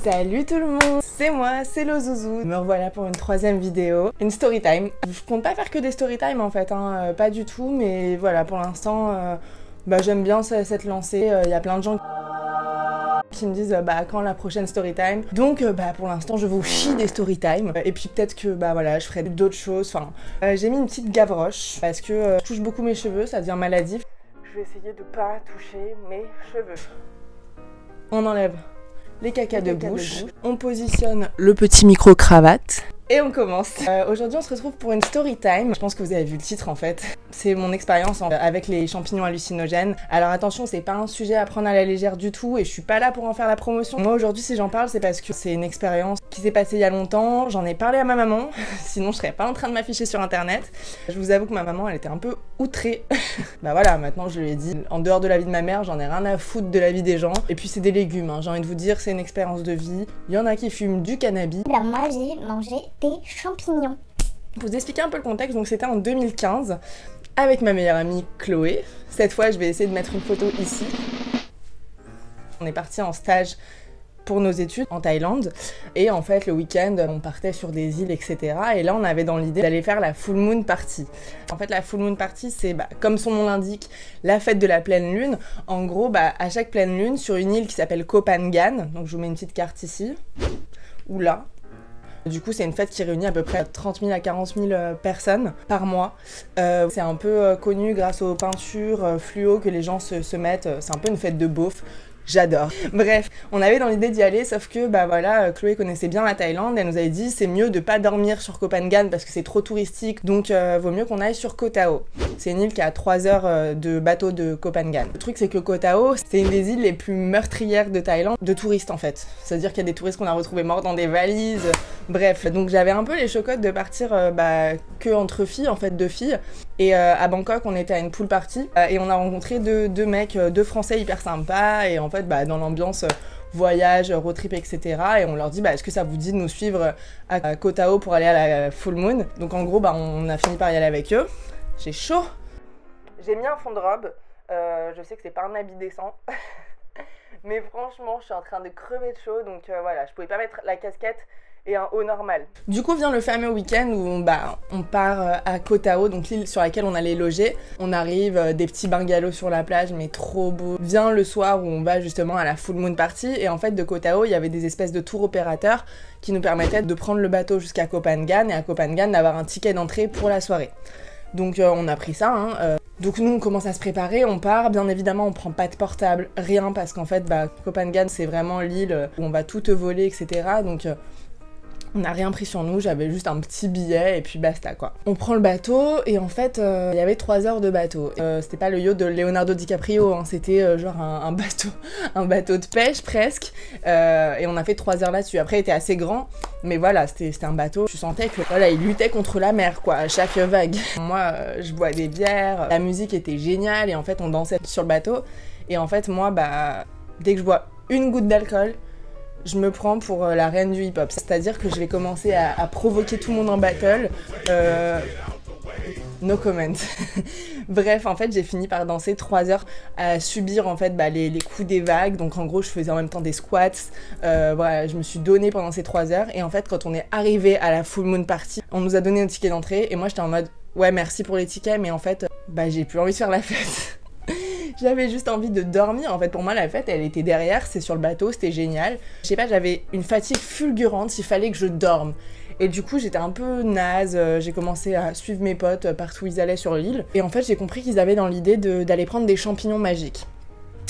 Salut tout le monde, c'est moi, c'est Lozouzou. Me revoilà pour une troisième vidéo, une story time. Je compte pas faire que des story time en fait, pas du tout, mais voilà, pour l'instant, j'aime bien cette lancée. Il y a plein de gens qui me disent quand la prochaine story time. Donc pour l'instant je vous chie des story time et puis peut-être que voilà, je ferai d'autres choses. Enfin, j'ai mis une petite gavroche parce que je touche beaucoup mes cheveux, ça devient maladif. Je vais essayer de pas toucher mes cheveux. On enlève les cacas de bouche, on positionne le petit micro cravate et on commence. Aujourd'hui on se retrouve pour une story time. Je pense que vous avez vu le titre en fait. C'est mon expérience avec les champignons hallucinogènes. Alors attention, c'est pas un sujet à prendre à la légère du tout et je suis pas là pour en faire la promotion. Moi aujourd'hui si j'en parle c'est parce que c'est une expérience qui s'est passée il y a longtemps. J'en ai parlé à ma maman, sinon je serais pas en train de m'afficher sur internet. Je vous avoue que ma maman elle était un peu outrée. Voilà, maintenant je lui ai dit, en dehors de la vie de ma mère, j'en ai rien à foutre de la vie des gens. Et puis c'est des légumes, j'ai envie de vous dire, c'est une expérience de vie. Il y en a qui fument du cannabis. Ben moi j'ai mangé des champignons. Pour vous expliquer un peu le contexte, donc c'était en 2015 avec ma meilleure amie Chloé. Cette fois je vais essayer de mettre une photo ici. On est parti en stage pour nos études en Thaïlande et en fait le week-end on partait sur des îles etc. Et là on avait dans l'idée d'aller faire la full moon party. En fait la full moon party c'est comme son nom l'indique, la fête de la pleine lune. En gros à chaque pleine lune sur une île qui s'appelle Koh Phangan, donc je vous mets une petite carte ici ou là. Du coup, c'est une fête qui réunit à peu près 30 000 à 40 000 personnes par mois. C'est un peu connu grâce aux peintures fluo que les gens se mettent. C'est un peu une fête de beauf. J'adore. Bref, on avait dans l'idée d'y aller, sauf que voilà, Chloé connaissait bien la Thaïlande, elle nous avait dit c'est mieux de pas dormir sur Koh Phangan parce que c'est trop touristique, donc vaut mieux qu'on aille sur Koh Tao. C'est une île qui a 3 heures de bateau de Koh Phangan. Le truc c'est que Koh Tao, c'est une des îles les plus meurtrières de Thaïlande, de touristes en fait. C'est-à-dire qu'il y a des touristes qu'on a retrouvés morts dans des valises, bref. Donc j'avais un peu les chocottes de partir que entre filles, en fait, 2 filles. Et à Bangkok, on était à une pool party et on a rencontré deux mecs, 2 Français hyper sympas et en fait dans l'ambiance voyage, road trip, etc. Et on leur dit est-ce que ça vous dit de nous suivre à Koh Tao pour aller à la full moon. Donc en gros on a fini par y aller avec eux. J'ai chaud. J'ai mis un fond de robe. Je sais que c'est pas un habit décent. Mais franchement je suis en train de crever de chaud. Donc voilà, je pouvais pas mettre la casquette et un haut normal. Du coup vient le fameux week-end où on part à Koh Tao, donc l'île sur laquelle on allait loger. On arrive, des petits bungalows sur la plage, mais trop beau. Vient le soir où on va justement à la full moon party, et en fait de Koh Tao, il y avait des espèces de tours opérateurs qui nous permettaient de prendre le bateau jusqu'à Koh Phangan, et à Koh Phangan d'avoir un ticket d'entrée pour la soirée. Donc on a pris ça, Donc nous on commence à se préparer, on part, bien évidemment on prend pas de portable, rien, parce qu'en fait Koh Phangan c'est vraiment l'île où on va tout te voler, etc. Donc on n'a rien pris sur nous, j'avais juste un petit billet et puis basta quoi. On prend le bateau et en fait il y avait 3 heures de bateau. C'était pas le yacht de Leonardo DiCaprio, c'était genre un bateau de pêche presque. Et on a fait 3 heures là-dessus. Après il était assez grand, mais voilà, c'était un bateau. Je sentais que voilà, il luttait contre la mer quoi, à chaque vague. Moi je bois des bières, la musique était géniale et en fait on dansait sur le bateau. Et en fait moi dès que je bois une goutte d'alcool, je me prends pour la reine du hip-hop. C'est-à-dire que je vais commencer à provoquer tout le monde en battle. No comment. Bref, en fait, j'ai fini par danser 3 heures à subir en fait les coups des vagues. Donc en gros, je faisais en même temps des squats. Voilà, je me suis donnée pendant ces 3 heures. Et en fait, quand on est arrivé à la full moon party, on nous a donné un ticket d'entrée. Et moi, j'étais en mode, ouais, merci pour les tickets. Mais en fait, j'ai plus envie de faire la fête. J'avais juste envie de dormir. En fait, pour moi, la fête, elle était derrière, c'est sur le bateau, c'était génial. Je sais pas, j'avais une fatigue fulgurante, il fallait que je dorme. Et du coup, j'étais un peu naze, j'ai commencé à suivre mes potes partout où ils allaient sur l'île. Et en fait, j'ai compris qu'ils avaient dans l'idée d'aller prendre des champignons magiques.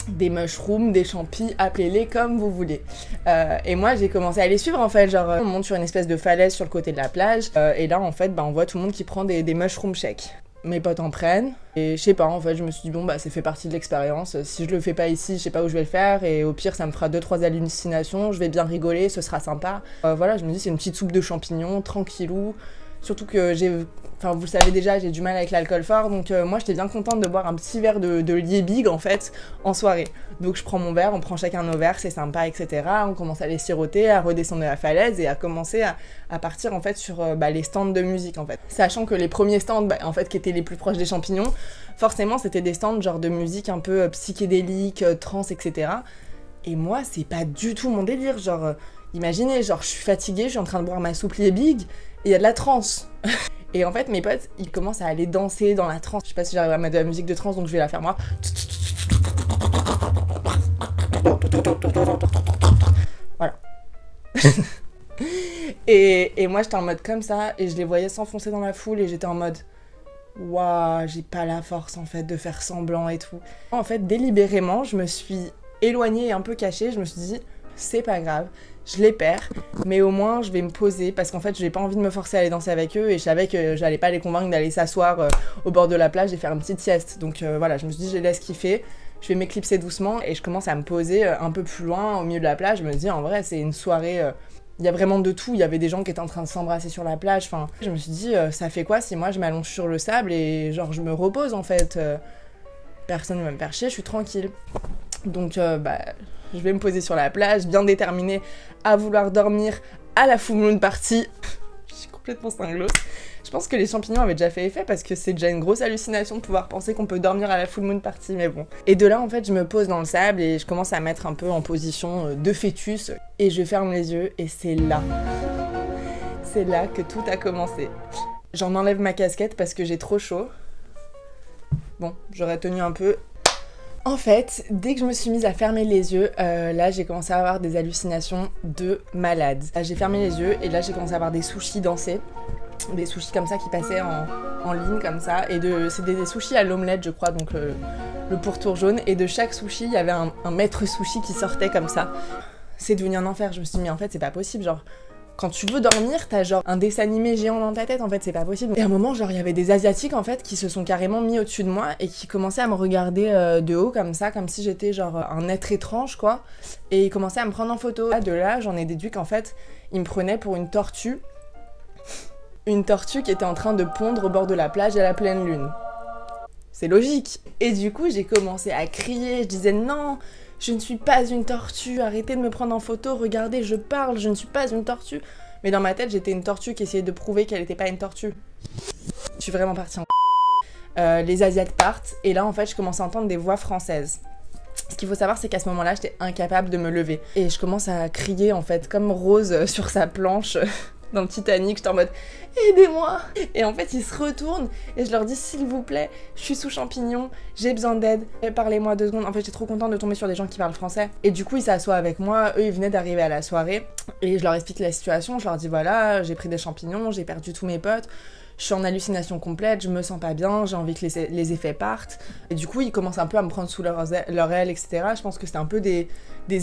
Des mushrooms, des champis, appelez-les comme vous voulez. Et moi, j'ai commencé à les suivre en fait, genre on monte sur une espèce de falaise sur le côté de la plage. Et là, en fait, on voit tout le monde qui prend des mushroom shakes. Mes potes en prennent et je sais pas, en fait je me suis dit bon ça fait partie de l'expérience, si je le fais pas ici je sais pas où je vais le faire et au pire ça me fera 2-3 hallucinations, je vais bien rigoler, ce sera sympa. Voilà, je me dis c'est une petite soupe de champignons, tranquillou, surtout que vous le savez déjà, j'ai du mal avec l'alcool fort, donc moi j'étais bien contente de boire un petit verre de Liebig en fait en soirée. Donc je prends mon verre, on prend chacun nos verres, c'est sympa, etc. On commence à les siroter, à redescendre de la falaise et à commencer à partir en fait sur les stands de musique en fait. Sachant que les premiers stands en fait qui étaient les plus proches des champignons, forcément c'était des stands genre de musique un peu psychédélique, trance, etc. Et moi c'est pas du tout mon délire, genre Imaginez, genre je suis fatiguée, je suis en train de boire ma soupe Liebig, et il y a de la trance. Et en fait mes potes, ils commencent à aller danser dans la trance. Je sais pas si j'arrive à mettre de la musique de trance, donc je vais la faire moi. Voilà. et moi j'étais en mode comme ça, et je les voyais s'enfoncer dans la foule, et j'étais en mode waouh, j'ai pas la force en fait de faire semblant et tout. En fait, délibérément, je me suis éloignée et un peu cachée, je me suis dit c'est pas grave, je les perds, mais au moins je vais me poser, parce qu'en fait j'ai pas envie de me forcer à aller danser avec eux, et je savais que j'allais pas les convaincre d'aller s'asseoir au bord de la plage et faire une petite sieste. Donc voilà, je me suis dit je les laisse kiffer, je vais m'éclipser doucement, et je commence à me poser un peu plus loin au milieu de la plage. Je me dis en vrai c'est une soirée, il y a vraiment de tout, il y avait des gens qui étaient en train de s'embrasser sur la plage, enfin je me suis dit ça fait quoi si moi je m'allonge sur le sable et genre je me repose en fait, personne ne va me faire chier, je suis tranquille. Donc je vais me poser sur la plage, bien déterminée à vouloir dormir à la full moon party. Je suis complètement cinglos. Je pense que les champignons avaient déjà fait effet, parce que c'est déjà une grosse hallucination de pouvoir penser qu'on peut dormir à la full moon party, mais bon. Et de là, en fait, je me pose dans le sable et je commence à mettre un peu en position de fœtus, et je ferme les yeux, et c'est là que tout a commencé. J'en enlève ma casquette parce que j'ai trop chaud. Bon, j'aurais tenu un peu. En fait, dès que je me suis mise à fermer les yeux, là j'ai commencé à avoir des hallucinations de malade. J'ai fermé les yeux et là j'ai commencé à avoir des sushis danser. Des sushis comme ça qui passaient en ligne comme ça. Et c'est des sushis à l'omelette je crois, donc le pourtour jaune. Et de chaque sushi, il y avait un maître sushi qui sortait comme ça. C'est devenu un enfer, je me suis dit mais en fait c'est pas possible, genre... Quand tu veux dormir, t'as genre un dessin animé géant dans ta tête, en fait, c'est pas possible. Et à un moment, genre, il y avait des Asiatiques, en fait, qui se sont carrément mis au-dessus de moi et qui commençaient à me regarder de haut, comme ça, comme si j'étais genre un être étrange, quoi. Et ils commençaient à me prendre en photo. De là, j'en ai déduit qu'en fait, ils me prenaient pour une tortue. Une tortue qui était en train de pondre au bord de la plage à la pleine lune. C'est logique. Et du coup, j'ai commencé à crier, je disais non, je ne suis pas une tortue, arrêtez de me prendre en photo, regardez, je parle, je ne suis pas une tortue. Mais dans ma tête, j'étais une tortue qui essayait de prouver qu'elle n'était pas une tortue. Je suis vraiment partie en... les Asiates partent, et là, en fait, je commence à entendre des voix françaises. Ce qu'il faut savoir, c'est qu'à ce moment-là, j'étais incapable de me lever. Et je commence à crier, en fait, comme Rose sur sa planche dans le Titanic. J'étais en mode « Aidez-moi !» Et en fait, ils se retournent et je leur dis « S'il vous plaît, je suis sous champignon, j'ai besoin d'aide, parlez-moi 2 secondes. » En fait, j'étais trop contente de tomber sur des gens qui parlent français. Et du coup, ils s'assoient avec moi. Eux, ils venaient d'arriver à la soirée. Et je leur explique la situation. Je leur dis « Voilà, j'ai pris des champignons, j'ai perdu tous mes potes. Je suis en hallucination complète, je me sens pas bien, j'ai envie que les effets partent. » Et du coup, ils commencent un peu à me prendre sous leur aile, etc. Je pense que c'était un peu des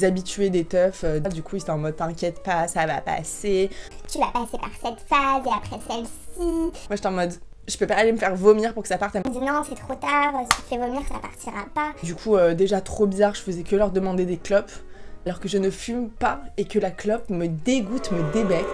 habitués, des teufs. Du coup, ils étaient en mode « T'inquiète pas, ça va passer. Tu vas passer par cette phase et après celle-ci. » Moi, j'étais en mode « Je peux pas aller me faire vomir pour que ça parte. » Elle me dit « Non, c'est trop tard, si tu te fais vomir, ça partira pas. » Du coup, déjà trop bizarre, je faisais que leur demander des clopes, alors que je ne fume pas et que la clope me dégoûte, me débecte.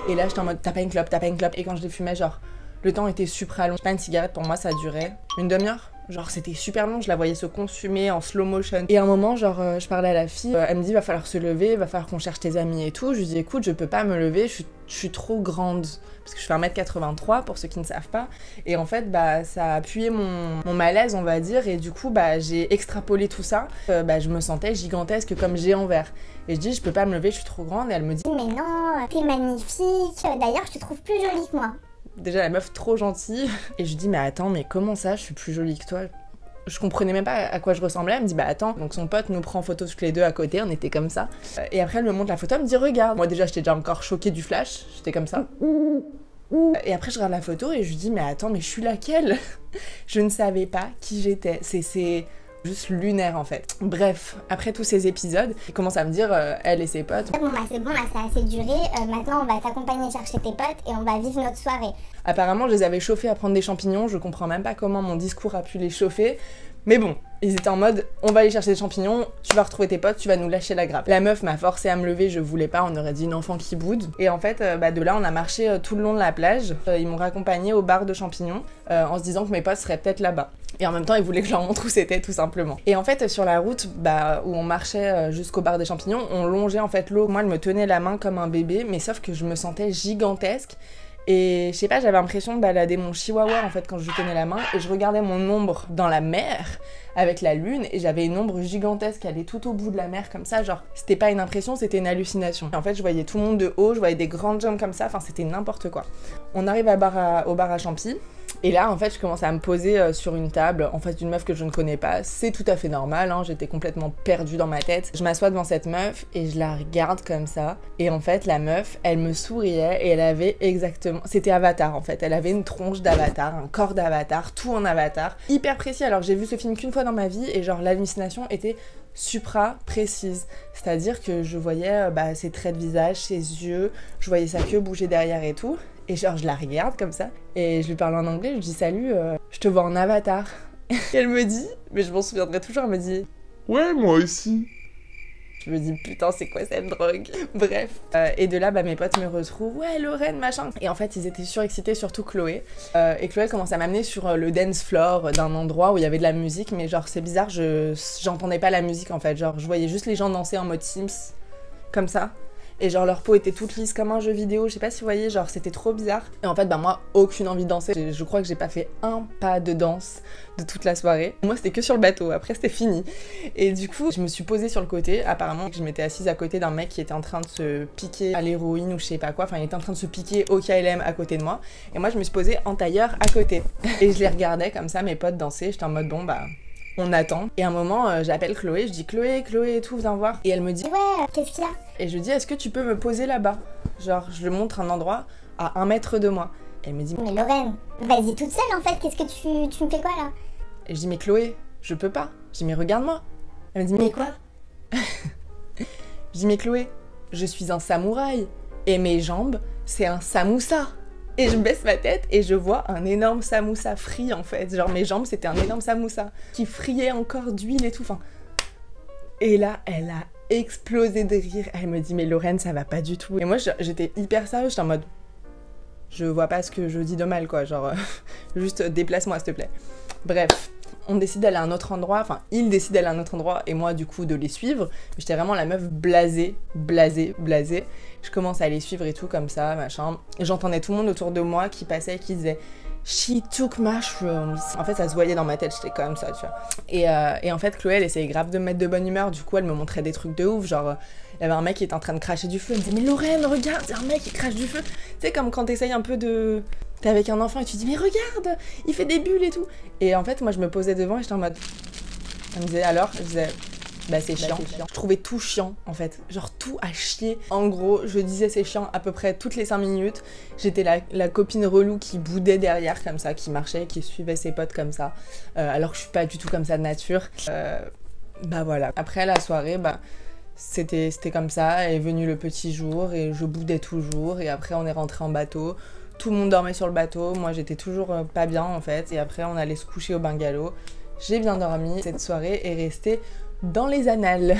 Et là, j'étais en mode « T'as pas une clope, t'as pas une clope. » Et quand je les fumais, genre... Le temps était super long. Pas une cigarette, pour moi, ça durait une demi-heure. Genre, c'était super long, je la voyais se consumer en slow motion. Et à un moment, genre, je parlais à la fille, elle me dit, va falloir se lever, va falloir qu'on cherche tes amis et tout. Je lui dis, écoute, je peux pas me lever, je suis trop grande. Parce que je fais 1m83, pour ceux qui ne savent pas. Et en fait, ça a appuyé mon malaise, on va dire. Et du coup, j'ai extrapolé tout ça. Je me sentais gigantesque comme géant vert. Et je dis, je peux pas me lever, je suis trop grande. Et elle me dit, mais non, t'es magnifique. D'ailleurs, je te trouve plus jolie que moi. Déjà la meuf trop gentille. Et je lui dis mais attends, mais comment ça je suis plus jolie que toi? Je comprenais même pas à quoi je ressemblais. Elle me dit bah attends. Donc son pote nous prend en photo tous les deux à côté, on était comme ça. Et après elle me montre la photo, elle me dit regarde. Moi déjà j'étais déjà encore choquée du flash, j'étais comme ça. Et après je regarde la photo et je lui dis mais attends, mais je suis laquelle? Je ne savais pas qui j'étais. C'est juste lunaire en fait. Bref, après tous ces épisodes, il commence à me dire, elle et ses potes. Bon c'est bon, là ça a assez duré, maintenant on va t'accompagner chercher tes potes et on va vivre notre soirée. Apparemment je les avais chauffés à prendre des champignons, je comprends même pas comment mon discours a pu les chauffer. Mais bon, ils étaient en mode, on va aller chercher des champignons, tu vas retrouver tes potes, tu vas nous lâcher la grappe. La meuf m'a forcé à me lever, je voulais pas, on aurait dit une enfant qui boude. Et en fait, de là, on a marché tout le long de la plage. Ils m'ont raccompagné au bar de champignons, en se disant que mes potes seraient peut-être là-bas. Et en même temps, ils voulaient que je leur montre où c'était, tout simplement. Et en fait, sur la route, où on marchait jusqu'au bar des champignons, on longeait en fait l'eau. Moi, elle me tenait la main comme un bébé, mais sauf que je me sentais gigantesque. Et je sais pas, j'avais l'impression de balader mon chihuahua en fait quand je lui tenais la main et je regardais mon ombre dans la mer avec la lune et j'avais une ombre gigantesque qui allait tout au bout de la mer comme ça, genre c'était pas une impression, c'était une hallucination. Et en fait je voyais tout le monde de haut, je voyais des grandes jambes comme ça, enfin c'était n'importe quoi. On arrive au bar à Champy. Et là, en fait, je commence à me poser sur une table en face d'une meuf que je ne connais pas. C'est tout à fait normal, hein, j'étais complètement perdue dans ma tête. Je m'assois devant cette meuf et je la regarde comme ça. Et en fait, la meuf, elle me souriait et elle avait exactement... C'était Avatar, en fait. Elle avait une tronche d'Avatar, un corps d'Avatar, tout en Avatar. Hyper précis. Alors, j'ai vu ce film qu'une fois dans ma vie et genre, l'hallucination était supra précise. C'est-à-dire que je voyais ses traits de visage, ses yeux, je voyais sa queue bouger derrière et tout. Et genre, je la regarde comme ça, et je lui parle en anglais, je lui dis « Salut, je te vois en Avatar ». Et elle me dit, mais je m'en souviendrai toujours, elle me dit « Ouais, moi aussi ». Je me dis « Putain, c'est quoi cette drogue ?» Bref. Et de là, mes potes me retrouvent « Ouais, Lorraine, machin ». Et en fait, ils étaient surexcités, surtout Chloé. Et Chloé commence à m'amener sur le dance floor d'un endroit où il y avait de la musique, mais genre, c'est bizarre, j'entendais pas la musique, en fait. Genre, je voyais juste les gens danser en mode Sims, comme ça. Et genre leur peau était toute lisse comme un jeu vidéo, je sais pas si vous voyez, genre c'était trop bizarre. Et en fait moi, aucune envie de danser, je crois que j'ai pas fait un pas de danse de toute la soirée. Moi c'était que sur le bateau, après c'était fini. Et du coup, je me suis posée sur le côté, apparemment je m'étais assise à côté d'un mec qui était en train de se piquer à l'héroïne ou je sais pas quoi, enfin il était en train de se piquer au KLM à côté de moi. Et moi je me suis posée en tailleur à côté. Et je les regardais comme ça, mes potes danser, j'étais en mode bon on attend. Et à un moment, j'appelle Chloé, je dis Chloé et tout, viens voir. Et elle me dit ouais, qu'est-ce qu'il y a? Et je lui dis, est-ce que tu peux me poser là-bas? Genre, je lui montre un endroit à 1 mètre de moi. Et elle me dit, mais Lorraine, vas-y toute seule en fait, qu'est-ce que tu me fais quoi là? Et je dis, mais Chloé, je peux pas. Je dis, mais regarde-moi. Elle me dit, mais quoi? Je dis, mais Chloé, je suis un samouraï. Et mes jambes, c'est un samoussa. Et je baisse ma tête et je vois un énorme samoussa frit en fait. Genre mes jambes c'était un énorme samoussa qui friait encore d'huile et tout. Enfin... Et là elle a explosé de rire. Elle me dit mais Lorraine ça va pas du tout. Et moi j'étais hyper sérieuse, j'étais en mode... Je vois pas ce que je dis de mal quoi. Genre juste déplace-moi s'il te plaît. Bref. On décide d'aller à un autre endroit, enfin ils décident d'aller à un autre endroit et moi du coup de les suivre. J'étais vraiment la meuf blasée. Je commence à les suivre et tout comme ça, machin. J'entendais tout le monde autour de moi qui passait et qui disait « She took mushrooms ». En fait ça se voyait dans ma tête, j'étais comme ça, tu vois. Et en fait Chloé elle essayait grave de me mettre de bonne humeur, du coup elle me montrait des trucs de ouf, genre... Il y avait un mec qui était en train de cracher du feu, elle me disait « Mais Lorraine, regarde, il y a un mec qui crache du feu ». Tu sais comme quand t'essayes un peu de... T'es avec un enfant et tu dis « Mais regarde, il fait des bulles et tout ». Et en fait moi je me posais devant et j'étais en mode... Elle me disait « Alors ?» Je disais « Bah c'est chiant ». Je trouvais tout chiant en fait, genre tout à chier. En gros je disais c'est chiant à peu près toutes les 5 minutes. J'étais la copine relou qui boudait derrière comme ça, qui marchait, qui suivait ses potes comme ça. Alors que je suis pas du tout comme ça de nature. Bah voilà. Après la soirée, c'était comme ça, est venu le petit jour et je boudais toujours et après on est rentré en bateau. Tout le monde dormait sur le bateau, moi j'étais toujours pas bien en fait et après on allait se coucher au bungalow. J'ai bien dormi, cette soirée est restée dans les annales.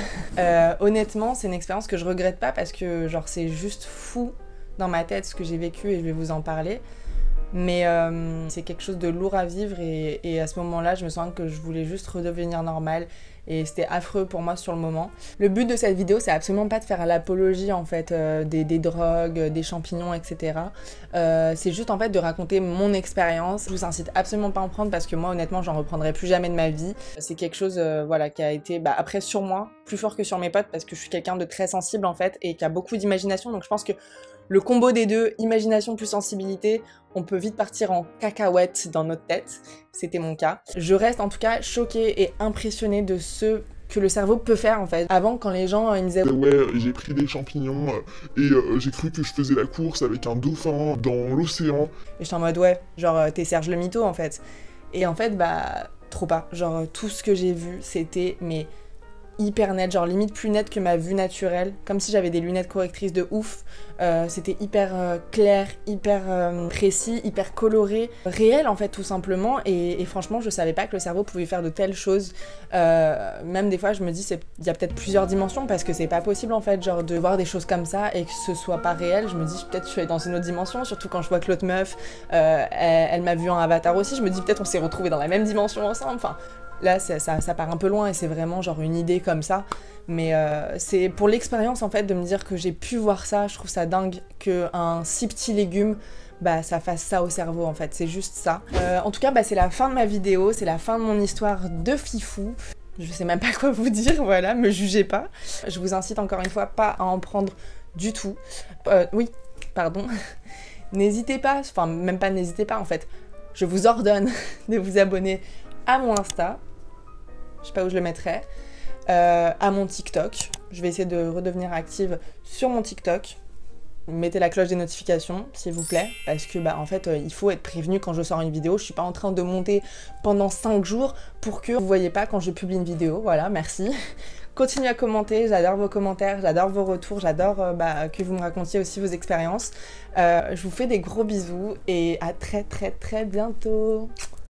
Honnêtement c'est une expérience que je regrette pas parce que genre c'est juste fou dans ma tête ce que j'ai vécu et je vais vous en parler. Mais c'est quelque chose de lourd à vivre et à ce moment-là je me sens que je voulais juste redevenir normale. Et c'était affreux pour moi sur le moment. Le but de cette vidéo, c'est absolument pas de faire l'apologie en fait des drogues, des champignons, etc. C'est juste en fait de raconter mon expérience. Je vous incite absolument pas à en prendre parce que moi honnêtement j'en reprendrai plus jamais de ma vie. C'est quelque chose voilà, qui a été après sur moi, plus fort que sur mes potes parce que je suis quelqu'un de très sensible en fait et qui a beaucoup d'imagination. Donc je pense que le combo des deux, imagination plus sensibilité, on peut vite partir en cacahuète dans notre tête. C'était mon cas. Je reste en tout cas choquée et impressionnée de ce que le cerveau peut faire en fait. Avant quand les gens ils me disaient ouais j'ai pris des champignons et j'ai cru que je faisais la course avec un dauphin dans l'océan. Et j'étais en mode ouais, genre t'es Serge le mytho en fait. Et en fait trop pas. Genre tout ce que j'ai vu c'était hyper net, genre limite plus net que ma vue naturelle, comme si j'avais des lunettes correctrices de ouf. C'était hyper clair, hyper précis, hyper coloré, réel en fait tout simplement et franchement je savais pas que le cerveau pouvait faire de telles choses. Même des fois je me dis il y a peut-être plusieurs dimensions parce que c'est pas possible en fait genre de voir des choses comme ça et que ce soit pas réel. Je me dis peut-être je suis dans une autre dimension, surtout quand je vois que l'autre meuf elle m'a vu en Avatar aussi, je me dis peut-être on s'est retrouvés dans la même dimension ensemble, enfin là ça part un peu loin et c'est vraiment genre une idée comme ça. Mais c'est pour l'expérience en fait de me dire que j'ai pu voir ça, je trouve ça dingue qu'un si petit légume bah ça fasse ça au cerveau en fait, c'est juste ça. En tout cas bah c'est la fin de ma vidéo, c'est la fin de mon histoire de fifou. Je sais même pas quoi vous dire, voilà, me jugez pas. Je vous incite encore une fois pas à en prendre du tout. Oui, pardon. N'hésitez pas, enfin même pas n'hésitez pas en fait. Je vous ordonne de vous abonner à mon Insta. Je sais pas où je le mettrai. À mon TikTok. Je vais essayer de redevenir active sur mon TikTok. Mettez la cloche des notifications, s'il vous plaît, parce que bah en fait il faut être prévenu quand je sors une vidéo. Je suis pas en train de monter pendant 5 jours pour que vous voyez pas quand je publie une vidéo. Voilà, merci. Continuez à commenter, j'adore vos commentaires, j'adore vos retours, j'adore que vous me racontiez aussi vos expériences. Je vous fais des gros bisous et à très bientôt.